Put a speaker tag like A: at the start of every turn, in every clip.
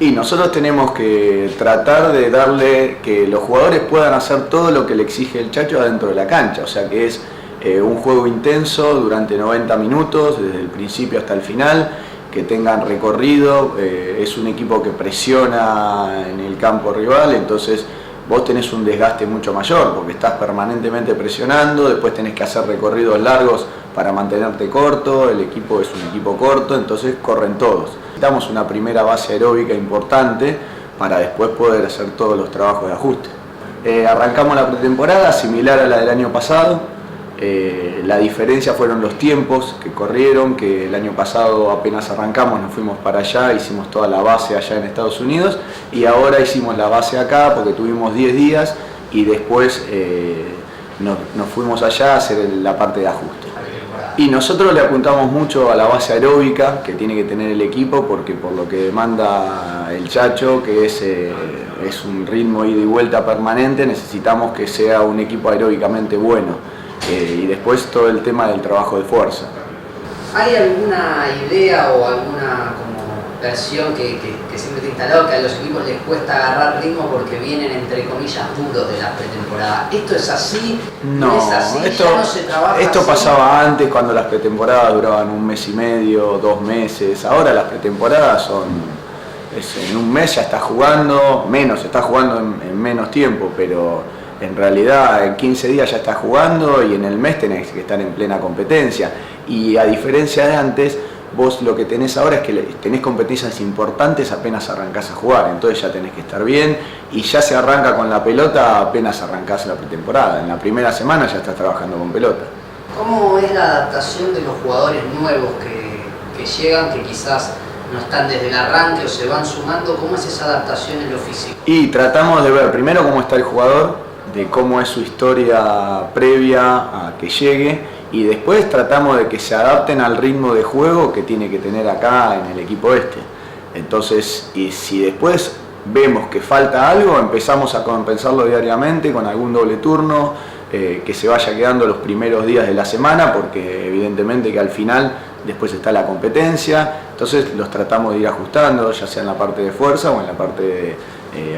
A: Y nosotros tenemos que tratar de darle que los jugadores puedan hacer todo lo que le exige el Chacho adentro de la cancha, o sea que es un juego intenso durante 90 minutos, desde el principio hasta el final, que tengan recorrido, es un equipo que presiona en el campo rival, entonces vos tenés un desgaste mucho mayor porque estás permanentemente presionando, después tenés que hacer recorridos largos para mantenerte corto, el equipo es un equipo corto, entonces corren todos. Necesitamos una primera base aeróbica importante para después poder hacer todos los trabajos de ajuste. Arrancamos la pretemporada similar a la del año pasado. La diferencia fueron los tiempos que corrieron, que el año pasado apenas arrancamos, nos fuimos para allá, hicimos toda la base allá en Estados Unidos y ahora hicimos la base acá porque tuvimos 10 días y después nos fuimos allá a hacer la parte de ajuste. Y nosotros le apuntamos mucho a la base aeróbica que tiene que tener el equipo porque por lo que demanda el Chacho, que es un ritmo ida y vuelta permanente, necesitamos que sea un equipo aeróbicamente bueno. Y después todo el tema del trabajo de fuerza.
B: ¿Hay alguna idea o alguna versión que siempre te instalado que a los equipos les cuesta agarrar ritmo porque vienen entre comillas duros de la pretemporada? ¿Esto es así?
A: No,
B: es así,
A: esto,
B: ya no se trabaja
A: esto
B: así.
A: pasaba antes cuando las pretemporadas duraban 1 mes y medio, 2 meses. Ahora las pretemporadas en 1 mes ya estás jugando, estás jugando en menos tiempo, pero en realidad en 15 días ya estás jugando y en el mes tenés que estar en plena competencia. Y a diferencia de antes, vos lo que tenés ahora es que tenés competencias importantes apenas arrancás a jugar, entonces ya tenés que estar bien y ya se arranca con la pelota apenas arrancás la pretemporada. En la primera semana ya estás trabajando con pelota.
B: ¿Cómo es la adaptación de los jugadores nuevos que llegan, que quizás no están desde el arranque o se van sumando? ¿Cómo es esa adaptación en lo físico?
A: Y tratamos de ver primero cómo está el jugador, de cómo es su historia previa a que llegue y después tratamos de que se adapten al ritmo de juego que tiene que tener acá en el equipo este. Entonces, y si después vemos que falta algo, empezamos a compensarlo diariamente con algún doble turno que se vaya quedando los primeros días de la semana porque evidentemente que al final después está la competencia, entonces los tratamos de ir ajustando ya sea en la parte de fuerza o en la parte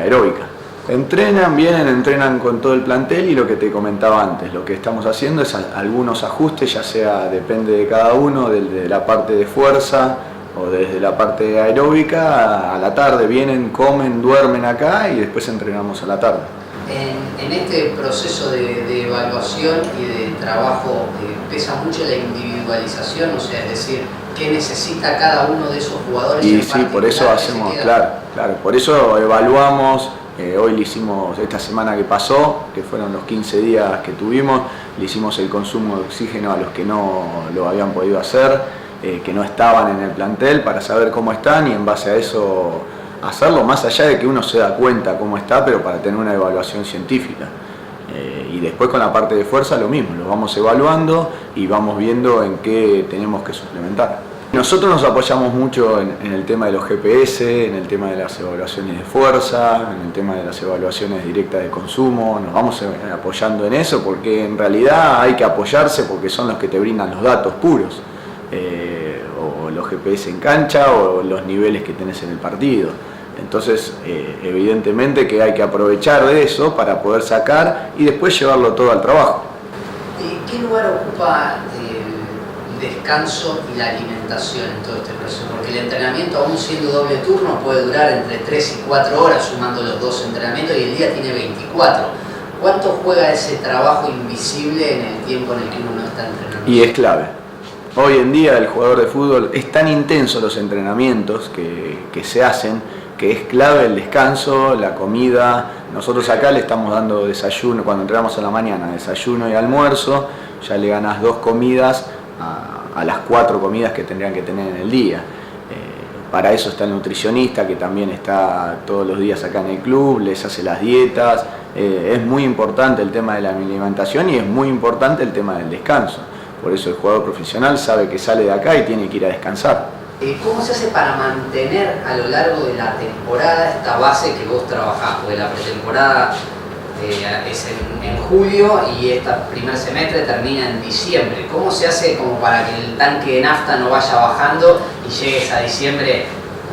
A: aeróbica. Entrenan con todo el plantel y lo que te comentaba antes, lo que estamos haciendo es algunos ajustes, ya sea depende de cada uno, desde la parte de fuerza o desde la parte aeróbica, a la tarde vienen, comen, duermen acá y después entrenamos a la tarde.
B: En este proceso de evaluación y de trabajo pesa mucho la individualización, o sea, es decir, qué necesita cada uno de esos jugadores.
A: Y sí, por eso hacemos, claro, por eso evaluamos. Hoy le hicimos, esta semana que pasó, que fueron los 15 días que tuvimos, le hicimos el consumo de oxígeno a los que no lo habían podido hacer, que no estaban en el plantel, para saber cómo están y en base a eso hacerlo, más allá de que uno se da cuenta cómo está, pero para tener una evaluación científica. Y después con la parte de fuerza lo mismo, lo vamos evaluando y vamos viendo en qué tenemos que suplementar. Nosotros nos apoyamos mucho en el tema de los GPS, en el tema de las evaluaciones de fuerza, en el tema de las evaluaciones directas de consumo, nos vamos apoyando en eso porque en realidad hay que apoyarse porque son los que te brindan los datos puros, o los GPS en cancha o los niveles que tenés en el partido. Entonces, evidentemente que hay que aprovechar de eso para poder sacar y después llevarlo todo al trabajo.
B: ¿Qué lugar ocupa el descanso y la alimentación en todo este proceso? Porque el entrenamiento, aún siendo doble turno, puede durar entre 3 y 4 horas sumando los 2 entrenamientos y el día tiene 24. ¿Cuánto juega ese trabajo invisible en el tiempo en el que uno no está entrenando?
A: Y es clave. Hoy en día el jugador de fútbol es tan intenso los entrenamientos que se hacen, que es clave el descanso, la comida. Nosotros acá le estamos dando desayuno, cuando entrenamos a la mañana, desayuno y almuerzo, ya le ganás 2 comidas a las 4 comidas que tendrían que tener en el día. Para eso está el nutricionista que también está todos los días acá en el club, les hace las dietas. Es muy importante el tema de la alimentación y es muy importante el tema del descanso. Por eso el jugador profesional sabe que sale de acá y tiene que ir a descansar.
B: ¿Cómo se hace para mantener a lo largo de la temporada esta base que vos trabajás? Porque la pretemporada es en julio y este primer semestre termina en diciembre. ¿Cómo se hace como para que el tanque de nafta no vaya bajando y llegues a diciembre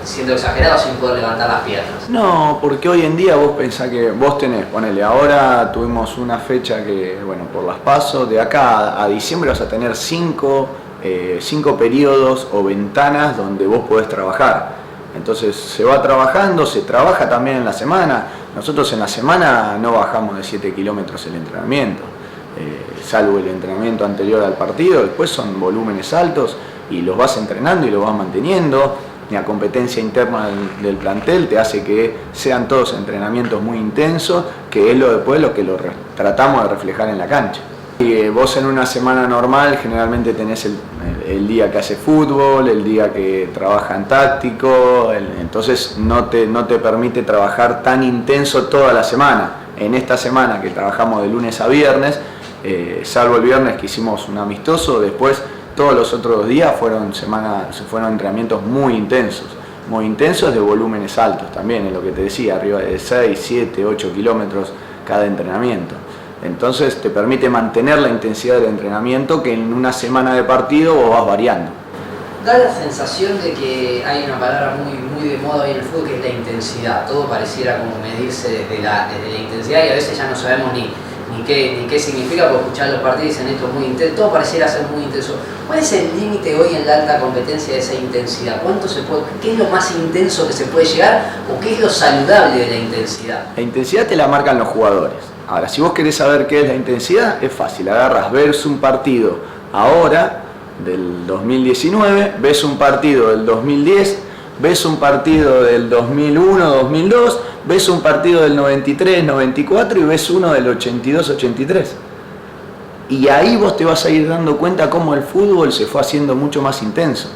B: siendo exagerado, sin poder levantar las piernas.
A: No, porque hoy en día vos pensás que vos tenés, ponele, ahora tuvimos una fecha que, bueno, por las PASO, de acá a diciembre vas a tener 5 periodos o ventanas donde vos podés trabajar. Entonces se va trabajando, se trabaja también en la semana. Nosotros en la semana no bajamos de 7 kilómetros el entrenamiento, salvo el entrenamiento anterior al partido. Después son volúmenes altos y los vas entrenando y los vas manteniendo. La competencia interna del plantel te hace que sean todos entrenamientos muy intensos, que es después lo que tratamos de reflejar en la cancha. Y vos en una semana normal generalmente tenés el día que hace fútbol, el día que trabaja en táctico, entonces no te permite trabajar tan intenso toda la semana. En esta semana que trabajamos de lunes a viernes, salvo el viernes que hicimos un amistoso, después todos los otros días fueron entrenamientos muy intensos de volúmenes altos también, es lo que te decía, arriba de 6, 7, 8 kilómetros cada entrenamiento. Entonces te permite mantener la intensidad del entrenamiento que en una semana de partido vos vas variando.
B: Da la sensación de que hay una palabra muy de moda hoy en el fútbol, que es la intensidad. Todo pareciera como medirse desde la intensidad, y a veces ya no sabemos ni qué significa, porque escuchar los partidos dicen esto es muy intenso, todo pareciera ser muy intenso. ¿Cuál es el límite hoy en la alta competencia de esa intensidad? ¿Qué es lo más intenso que se puede llegar, o qué es lo saludable de la intensidad?
A: La intensidad te la marcan los jugadores. Ahora, si vos querés saber qué es la intensidad, es fácil. Agarras, ves un partido ahora del 2019, ves un partido del 2010, ves un partido del 2001, 2002, ves un partido del 93, 94 y ves uno del 82, 83. Y ahí vos te vas a ir dando cuenta cómo el fútbol se fue haciendo mucho más intenso.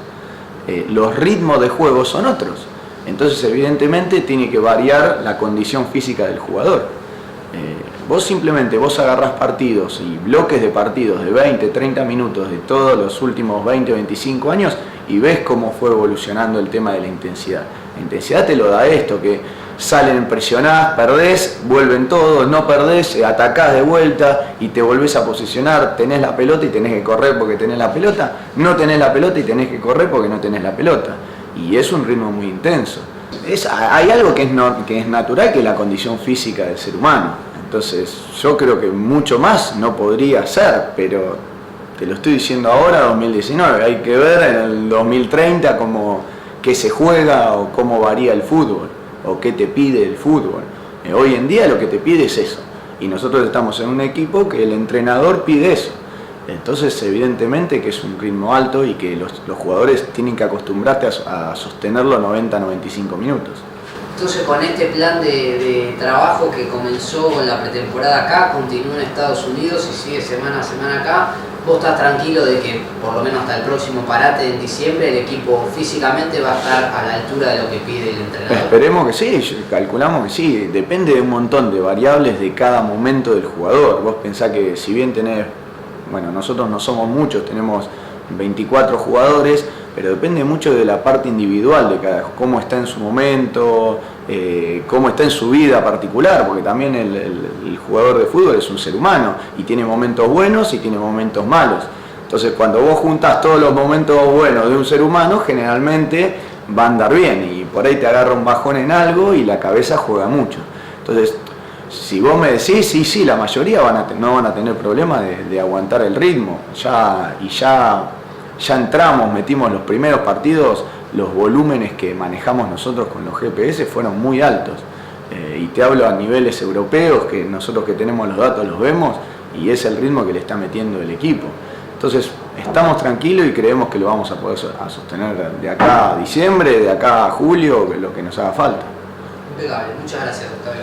A: Los ritmos de juego son otros. Entonces, evidentemente, tiene que variar la condición física del jugador. Vos agarrás partidos y bloques de partidos de 20, 30 minutos de todos los últimos 20 o 25 años y ves cómo fue evolucionando el tema de la intensidad. La intensidad te lo da esto, que salen, presionás, perdés, vuelven todos, no perdés, atacás de vuelta y te volvés a posicionar, tenés la pelota y tenés que correr porque tenés la pelota, no tenés la pelota y tenés que correr porque no tenés la pelota. Y es un ritmo muy intenso. Hay algo que es natural, que es la condición física del ser humano. Entonces yo creo que mucho más no podría ser, pero te lo estoy diciendo ahora, 2019, hay que ver en el 2030 qué se juega o cómo varía el fútbol o qué te pide el fútbol. Hoy en día lo que te pide es eso, y nosotros estamos en un equipo que el entrenador pide eso. Entonces evidentemente que es un ritmo alto y que los jugadores tienen que acostumbrarte a sostenerlo 90-95 minutos.
B: Entonces, con este plan de trabajo que comenzó con la pretemporada acá, continúa en Estados Unidos y sigue semana a semana acá, vos estás tranquilo de que por lo menos hasta el próximo parate en diciembre el equipo físicamente va a estar a la altura de lo que pide el entrenador.
A: Esperemos que sí, calculamos que sí, depende de un montón de variables de cada momento del jugador. Vos pensás que si bien nosotros no somos muchos, tenemos 24 jugadores, pero depende mucho de la parte individual de cada, cómo está en su momento, cómo está en su vida particular, porque también el jugador de fútbol es un ser humano y tiene momentos buenos y tiene momentos malos. Entonces, cuando vos juntás todos los momentos buenos de un ser humano, generalmente va a andar bien y por ahí te agarra un bajón en algo y la cabeza juega mucho. Entonces, si vos me decís, sí, la mayoría no van a tener problema de aguantar el ritmo. Ya entramos, metimos los primeros partidos, los volúmenes que manejamos nosotros con los GPS fueron muy altos. Y te hablo a niveles europeos, que nosotros que tenemos los datos los vemos, y es el ritmo que le está metiendo el equipo. Entonces, estamos tranquilos y creemos que lo vamos a poder sostener de acá a diciembre, de acá a julio, lo que nos haga falta.
B: Impecable, muchas gracias, Octavio.